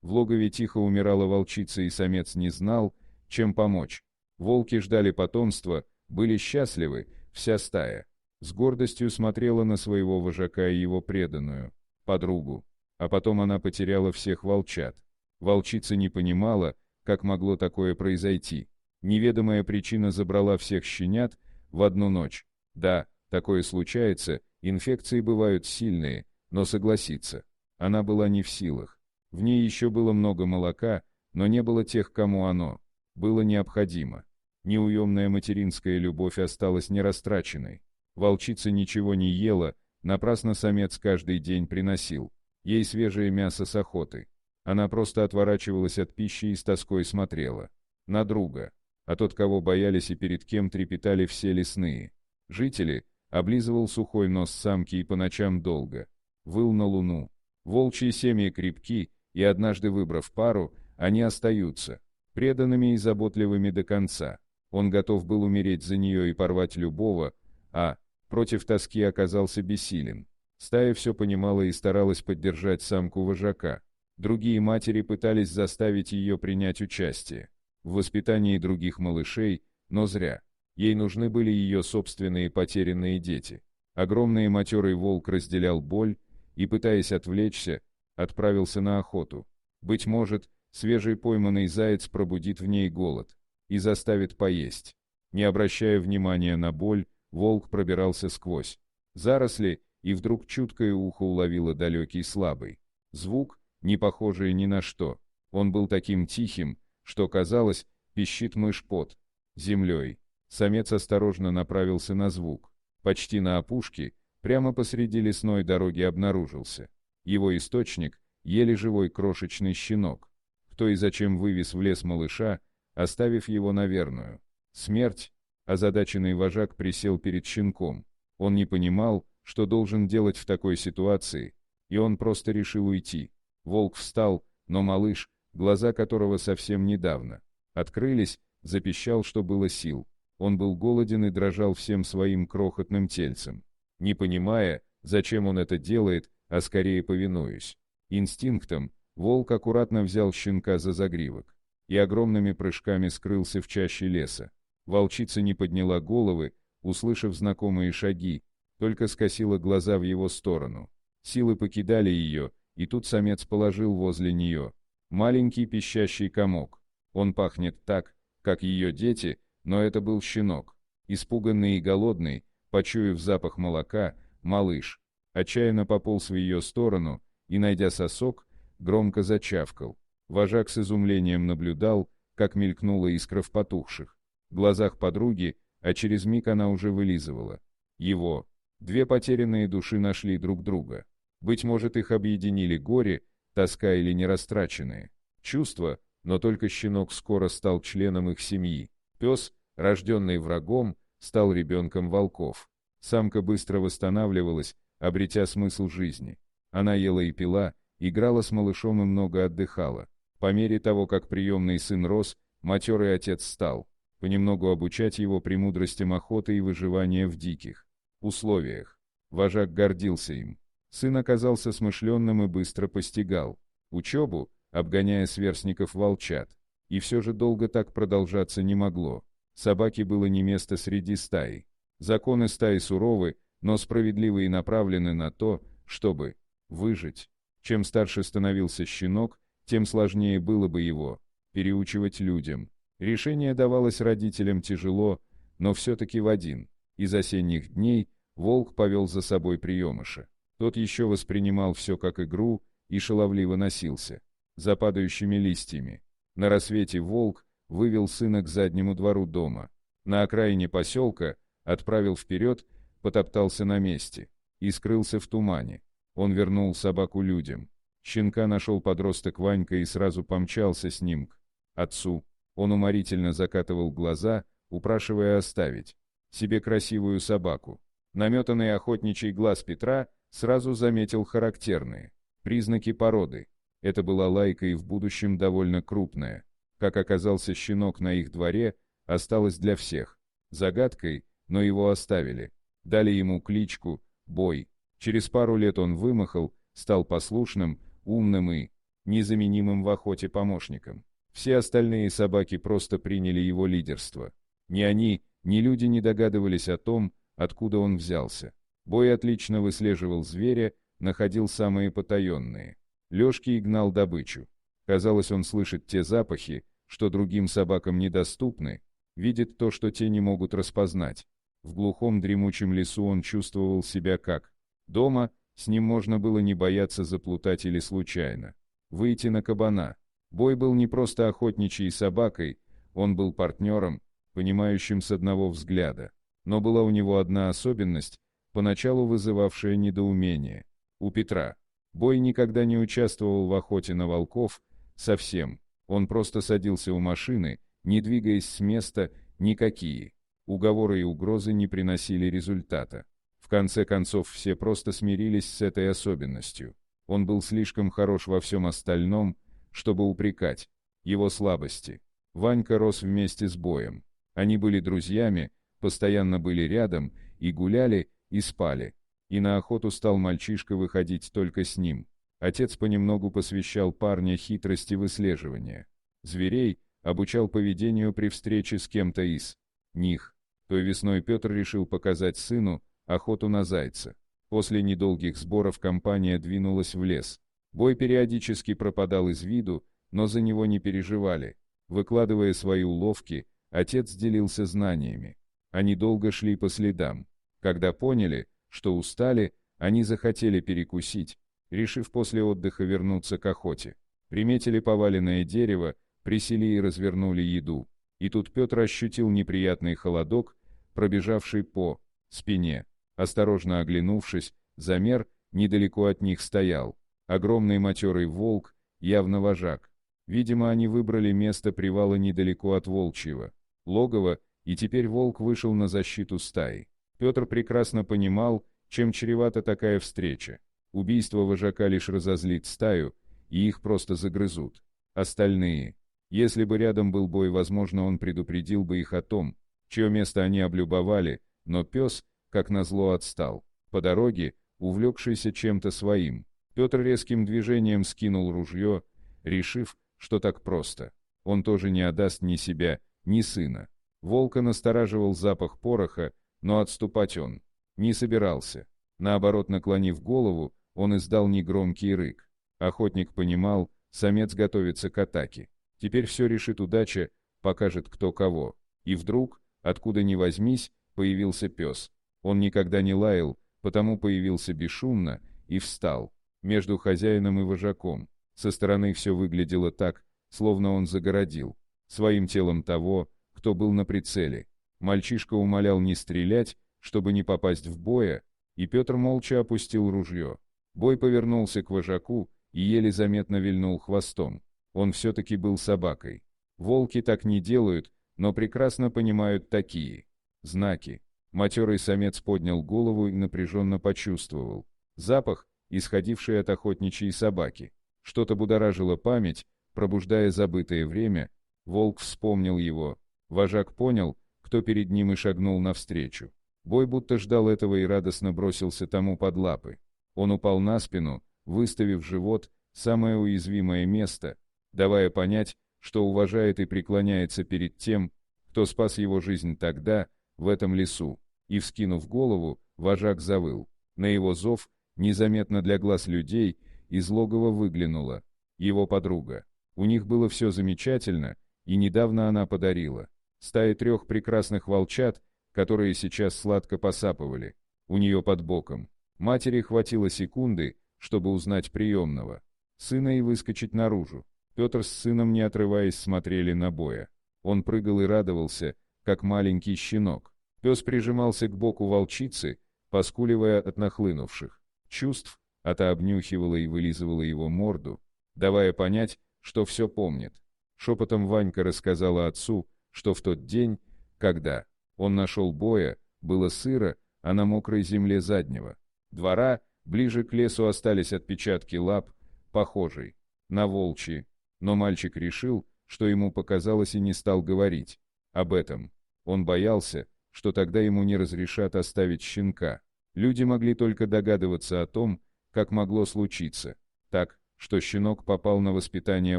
В логове тихо умирала волчица, и самец не знал, чем помочь. Волки ждали потомства, были счастливы, вся стая. С гордостью смотрела на своего вожака и его преданную подругу. А потом она потеряла всех волчат. Волчица не понимала, как могло такое произойти. Неведомая причина забрала всех щенят в одну ночь. Да, такое случается, инфекции бывают сильные, но согласиться, она была не в силах. В ней еще было много молока, но не было тех, кому оно было необходимо. Неуемная материнская любовь осталась нерастраченной. Волчица ничего не ела, напрасно самец каждый день приносил ей свежее мясо с охоты. Она просто отворачивалась от пищи и с тоской смотрела на друга, а тот, кого боялись и перед кем трепетали все лесные жители, облизывал сухой нос самки и по ночам долго выл на луну. Волчьи семьи крепки, и однажды выбрав пару, они остаются преданными и заботливыми до конца. Он готов был умереть за нее и порвать любого, а против тоски оказался бессилен. Стая все понимала и старалась поддержать самку вожака. Другие матери пытались заставить ее принять участие в воспитании других малышей, но зря. Ей нужны были ее собственные потерянные дети. Огромный матерый волк разделял боль и, пытаясь отвлечься, отправился на охоту. Быть может, свежий пойманный заяц пробудит в ней голод и заставит поесть. Не обращая внимания на боль, волк пробирался сквозь заросли, и вдруг чуткое ухо уловило далекий слабый звук, не похожий ни на что. Он был таким тихим, что казалось, пищит мышь под землей. Самец осторожно направился на звук. Почти на опушке, прямо посреди лесной дороги обнаружился его источник, еле живой крошечный щенок. Кто и зачем вывез в лес малыша, оставив его на верную смерть? Озадаченный вожак присел перед щенком. Он не понимал, что должен делать в такой ситуации, и он просто решил уйти. Волк встал, но малыш, глаза которого совсем недавно открылись, запищал, что было сил. Он был голоден и дрожал всем своим крохотным тельцем, не понимая, зачем он это делает, а скорее повинуясь инстинктам. Волк аккуратно взял щенка за загривок и огромными прыжками скрылся в чаще леса. Волчица не подняла головы, услышав знакомые шаги, только скосила глаза в его сторону. Силы покидали ее, и тут самец положил возле нее маленький пищащий комок. Он пахнет так, как ее дети, но это был щенок. Испуганный и голодный, почуяв запах молока, малыш отчаянно пополз в ее сторону и, найдя сосок, громко зачавкал. Вожак с изумлением наблюдал, как мелькнула искра в потухших глазах подруги, а через миг она уже вылизывала его. Две потерянные души нашли друг друга. Быть может, их объединили горе, тоска или нерастраченные чувства, но только щенок скоро стал членом их семьи. Пес, рожденный врагом, стал ребенком волков. Самка быстро восстанавливалась, обретя смысл жизни. Она ела и пила, играла с малышом и много отдыхала. По мере того, как приемный сын рос, матерый отец стал понемногу обучать его премудростям охоты и выживания в диких условиях. Вожак гордился им. Сын оказался смышленным и быстро постигал учебу, обгоняя сверстников волчат. И все же долго так продолжаться не могло. Собаке было не место среди стаи. Законы стаи суровы, но справедливы и направлены на то, чтобы выжить. Чем старше становился щенок, тем сложнее было бы его переучивать людям. Решение давалось родителям тяжело, но все-таки в один из осенних дней волк повел за собой приемыша. Тот еще воспринимал все как игру и шаловливо носился за падающими листьями. На рассвете волк вывел сына к заднему двору дома. На окраине поселка отправил вперед, потоптался на месте и скрылся в тумане. Он вернул собаку людям. Щенка нашел подросток Ванька и сразу помчался с ним к отцу. Он уморительно закатывал глаза, упрашивая оставить себе красивую собаку. Наметанный охотничий глаз Петра сразу заметил характерные признаки породы. Это была лайка и в будущем довольно крупная. Как оказался щенок на их дворе, осталось для всех загадкой, но его оставили. Дали ему кличку «Бой». Через пару лет он вымахал, стал послушным, умным и незаменимым в охоте помощником. Все остальные собаки просто приняли его лидерство. Ни они, ни люди не догадывались о том, откуда он взялся. Бой отлично выслеживал зверя, находил самые потаенные. Лёшки и гнал добычу. Казалось, он слышит те запахи, что другим собакам недоступны, видит то, что те не могут распознать. В глухом дремучем лесу он чувствовал себя как дома, с ним можно было не бояться заплутать или случайно выйти на кабана. Бой был не просто охотничьей собакой, он был партнером, понимающим с одного взгляда. Но была у него одна особенность, поначалу вызывавшая недоумение. У Петра. Бой никогда не участвовал в охоте на волков, совсем. Он просто садился у машины, не двигаясь с места, никакие уговоры и угрозы не приносили результата. В конце концов все просто смирились с этой особенностью. Он был слишком хорош во всем остальном, чтобы упрекать его слабости. Ванька рос вместе с Боем. Они были друзьями, постоянно были рядом, и гуляли, и спали. И на охоту стал мальчишка выходить только с ним. Отец понемногу посвящал парня хитрости выслеживания зверей, обучал поведению при встрече с кем-то из них. Той весной Петр решил показать сыну охоту на зайца. После недолгих сборов компания двинулась в лес. Бой периодически пропадал из виду, но за него не переживали. Выкладывая свои уловки, отец делился знаниями. Они долго шли по следам. Когда поняли, что устали, они захотели перекусить, решив после отдыха вернуться к охоте. Приметили поваленное дерево, присели и развернули еду. И тут Петр ощутил неприятный холодок, пробежавший по спине. Осторожно оглянувшись, замер, недалеко от них стоял огромный матерый волк, явно вожак. Видимо, они выбрали место привала недалеко от волчьего логова, и теперь волк вышел на защиту стаи. Петр прекрасно понимал, чем чревата такая встреча. Убийство вожака лишь разозлит стаю, и их просто загрызут. Остальные. Если бы рядом был Бой, возможно, он предупредил бы их о том, чье место они облюбовали, но пес, как назло, отстал. По дороге, увлекшийся чем-то своим, Петр резким движением скинул ружье, решив, что так просто. Он тоже не отдаст ни себя, ни сына. Волка настораживал запах пороха, но отступать он не собирался. Наоборот, наклонив голову, он издал негромкий рык. Охотник понимал, самец готовится к атаке. Теперь все решит удача, покажет кто кого. И вдруг, откуда ни возьмись, появился пес. Он никогда не лаял, потому появился бесшумно и встал между хозяином и вожаком. Со стороны все выглядело так, словно он загородил своим телом того, кто был на прицеле. Мальчишка умолял не стрелять, чтобы не попасть в Боя, и Петр молча опустил ружье. Бой повернулся к вожаку и еле заметно вильнул хвостом. Он все-таки был собакой. Волки так не делают, но прекрасно понимают такие знаки. Матерый самец поднял голову и напряженно почувствовал запах, исходивший от охотничьей собаки. Что-то будоражило память, пробуждая забытое время. Волк вспомнил его. Вожак понял, кто перед ним, и шагнул навстречу. Бой будто ждал этого и радостно бросился тому под лапы. Он упал на спину, выставив живот, самое уязвимое место, давая понять, что уважает и преклоняется перед тем, кто спас его жизнь тогда, в этом лесу. И, вскинув голову, вожак завыл. На его зов, незаметно для глаз людей, из логова выглянула его подруга. У них было все замечательно, и недавно она подарила стае 3 прекрасных волчат, которые сейчас сладко посапывали у нее под боком. Матери хватило секунды, чтобы узнать приемного сына и выскочить наружу. Петр с сыном, не отрываясь, смотрели на Боя. Он прыгал и радовался, как маленький щенок. Пес прижимался к боку волчицы, поскуливая от нахлынувших чувств, а та обнюхивала и вылизывала его морду, давая понять, что все помнит. Шепотом Ванька рассказала отцу, что в тот день, когда он нашел Боя, было сыро, а на мокрой земле заднего двора, ближе к лесу, остались отпечатки лап, похожие на волчьи, но мальчик решил, что ему показалось, и не стал говорить об этом. Он боялся, что тогда ему не разрешат оставить щенка. Люди могли только догадываться о том, как могло случиться. Так, что щенок попал на воспитание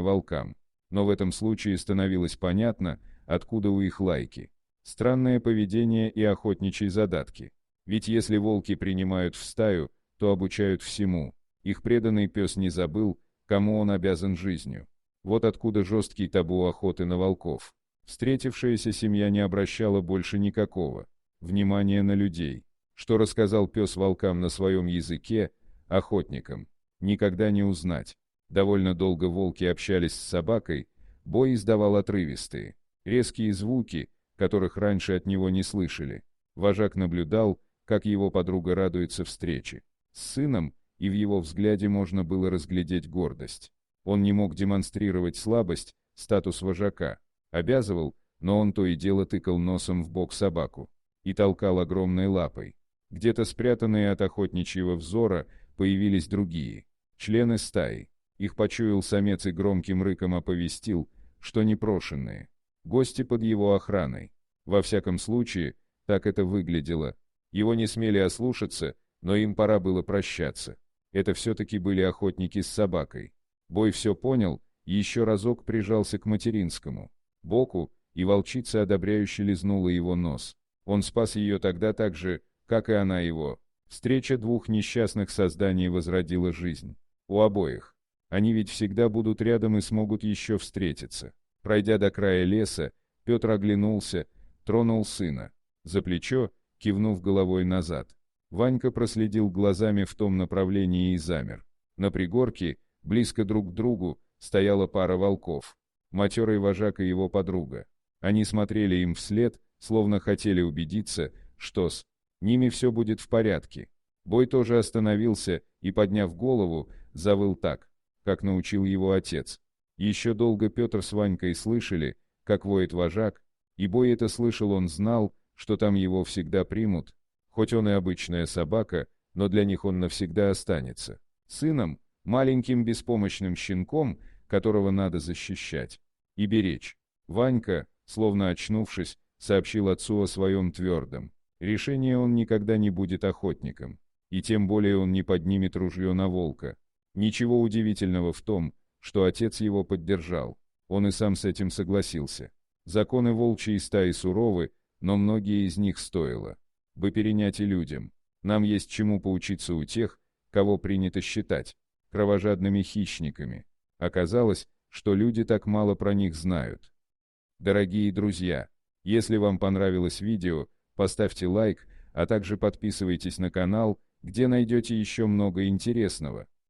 волкам. Но в этом случае становилось понятно, откуда у их лайки. Странное поведение и охотничьи задатки. Ведь если волки принимают в стаю, то обучают всему. Их преданный пес не забыл, кому он обязан жизнью. Вот откуда жесткий табу охоты на волков. Встретившаяся семья не обращала больше никакого внимания на людей. Что рассказал пес волкам на своем языке, охотникам, никогда не узнать. Довольно долго волки общались с собакой, Бой издавал отрывистые, резкие звуки, которых раньше от него не слышали. Вожак наблюдал, как его подруга радуется встрече с сыном, и в его взгляде можно было разглядеть гордость. Он не мог демонстрировать слабость, статус вожака. Обязывал, но он то и дело тыкал носом в бок собаку и толкал огромной лапой. Где-то спрятанные от охотничьего взора появились другие члены стаи. Их почуял самец и громким рыком оповестил, что непрошенные гости под его охраной. Во всяком случае, так это выглядело. Его не смели ослушаться, но им пора было прощаться. Это все-таки были охотники с собакой. Бой все понял, еще разок прижался к материнскому боку, и волчица одобряюще лизнула его нос. Он спас ее тогда так же, как и она его. Встреча двух несчастных созданий возродила жизнь. У обоих. Они ведь всегда будут рядом и смогут еще встретиться. Пройдя до края леса, Петр оглянулся, тронул сына за плечо, кивнув головой назад. Ванька проследил глазами в том направлении и замер. На пригорке, близко друг к другу, стояла пара волков. Матерый вожак и его подруга. Они смотрели им вслед, словно хотели убедиться, что с ними все будет в порядке. Бой тоже остановился и, подняв голову, завыл так, как научил его отец. Еще долго Петр с Ванькой слышали, как воет вожак, и Бой это слышал, он знал, что там его всегда примут, хоть он и обычная собака, но для них он навсегда останется сыном, маленьким беспомощным щенком, которого надо защищать и беречь. Ванька, словно очнувшись, сообщил отцу о своем твердом решении: он никогда не будет охотником, и тем более он не поднимет ружье на волка. Ничего удивительного в том, что отец его поддержал, он и сам с этим согласился. Законы волчьей стаи суровы, но многие из них стоило бы перенять и людям. Нам есть чему поучиться у тех, кого принято считать кровожадными хищниками. Оказалось, что люди так мало про них знают. Дорогие друзья, если вам понравилось видео, поставьте лайк, а также подписывайтесь на канал, где найдете еще много интересного.